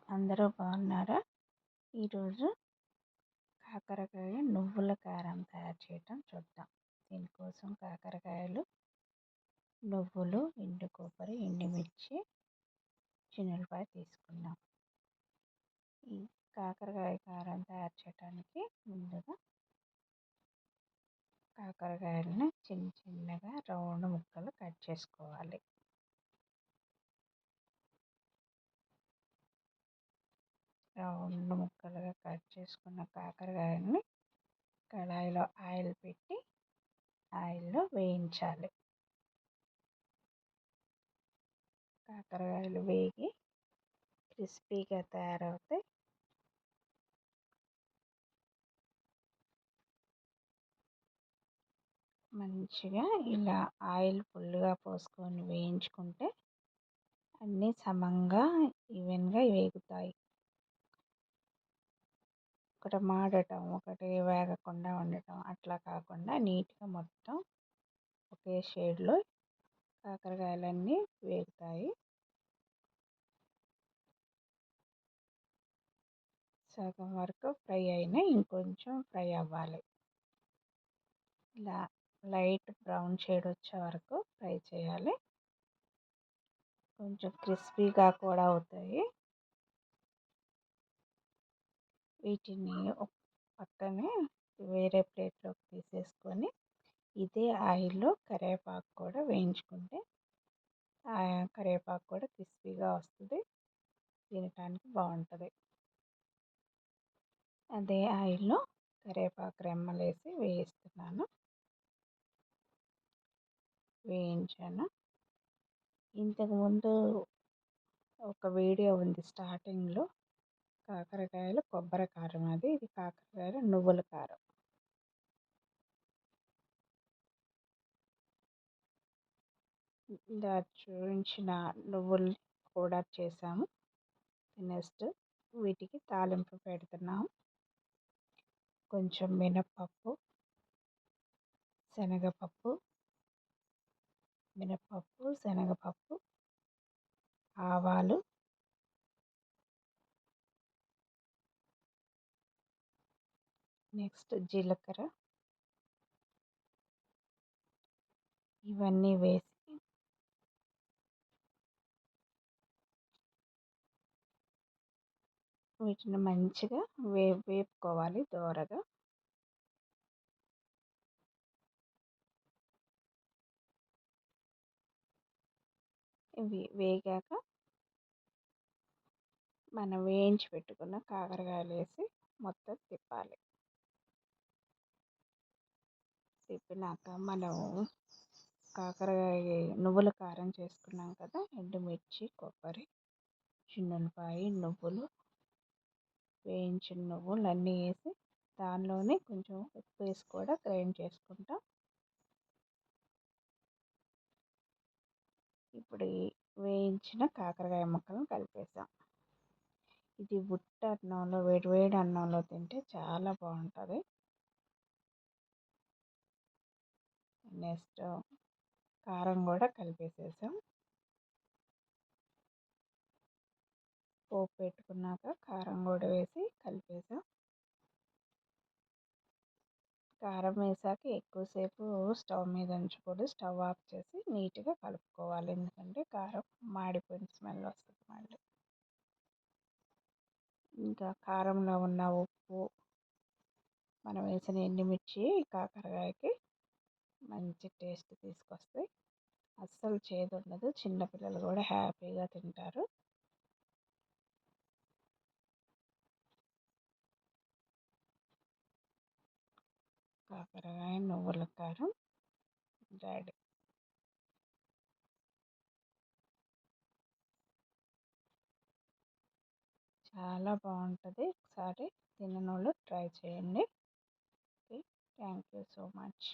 అందరూ బాగున్నారా? ఈరోజు కాకరకాయ నువ్వుల కారం తయారు చేయటం చూద్దాం. దీనికోసం కాకరకాయలు, నువ్వులు, ఎండు కొబ్బరి, ఎండుమిర్చి, చిన్నులపాయ తీసుకున్నాం. ఈ కాకరకాయ కారం తయారు చేయడానికి ముందుగా కాకరకాయలను చిన్న చిన్నగా రౌండ్ ముక్కలు కట్ చేసుకోవాలి. రౌండ్ ముక్కలుగా కట్ చేసుకున్న కాకరకాయలని కళాయిలో ఆయిల్ పెట్టి ఆయిల్లో వేయించాలి. కాకరకాయలు వేగి క్రిస్పీగా తయారవుతాయి. మంచిగా ఇలా ఆయిల్ ఫుల్గా పోసుకొని వేయించుకుంటే అన్నీ సమంగా ఈవెన్గా వేగుతాయి. ఒకటి మాడటం, ఒకటి వేగకుండా ఉండటం అట్లా కాకుండా నీట్గా మొత్తం ఒకే షేడ్లో కాకరకాయలన్నీ వేగుతాయి. సగం వరకు ఫ్రై అయినా ఇంకొంచెం ఫ్రై అవ్వాలి. ఇలా లైట్ బ్రౌన్ షేడ్ వచ్చే వరకు ఫ్రై చేయాలి. కొంచెం క్రిస్పీగా కూడా అవుతాయి. వీటిని పక్కనే వేరే ప్లేట్లోకి తీసేసుకొని ఇదే ఆయిల్లో కరివేపాకు కూడా వేయించుకుంటే కరివేపాకు కూడా క్రిస్పీగా వస్తుంది, తినటానికి బాగుంటుంది. అదే ఆయిల్లో కరివేపాకు రెమ్మలేసి వేయించాను. ఇంతకుముందు ఒక వీడియో ఉంది స్టార్టింగ్లో, కాకరకాయలు కొబ్బరి కారం, ఇది కాకరకాయలు నువ్వుల కారం. ఇలా చూపించిన నువ్వులు కూడా చేసాము. నెక్స్ట్ వీటికి తాలింపు పెడుతున్నాము. కొంచెం మినప్పప్పు, శనగపప్పు, ఆవాలు, నెక్స్ట్ జీలకర్ర, ఇవన్నీ వేసి వీటిని మంచిగా వేపుకోవాలి దోరగా. ఇవి వేగాక మనం వేయించి పెట్టుకున్న కాకరకాయలు వేసి మొత్తం తిప్పాలి. తిప్పినాక మనం కాకరకాయ నువ్వుల కారం చేసుకున్నాం కదా, ఎండుమిర్చి, కొబ్బరి, చిన్నులపాయ, నువ్వులు, వేయించిన నువ్వులు అన్నీ వేసి దానిలోనే కొంచెం ఉప్పు వేసి కూడా గ్రైండ్ చేసుకుంటాం. ఇప్పుడు వేయించిన కాకరకాయ ముక్కలను కలిపేసాం. ఇది ఉట్ట అన్నంలో, వేడి అన్నంలో తింటే చాలా బాగుంటుంది. నెక్స్ట్ కారం కూడా కలిపేసేసాం. పోపు పెట్టుకున్నాక కారం కూడా వేసి కలిపేసాం. కారం వేసాక ఎక్కువసేపు స్టవ్ మీద ఉంచకూడదు, స్టవ్ ఆఫ్ చేసి నీట్గా కలుపుకోవాలి. ఎందుకంటే కారం మాడిపోయిన స్మెల్ వస్తుంది మళ్ళీ. ఇంకా కారంలో ఉన్న ఉప్పు, మనం వేసిన ఎండుమిర్చి కాకరకాయకి మంచి టేస్ట్ తీసుకొస్తాయి. అస్సలు చేదు ఉండదు, చిన్నపిల్లలు కూడా హ్యాపీగా తింటారు. కాకరకాయ నువ్వుల కారం రెడీ. చాలా బాగుంటుంది. ఒకసారి తినని వాళ్ళు ట్రై చేయండి. Okay, thank you so much.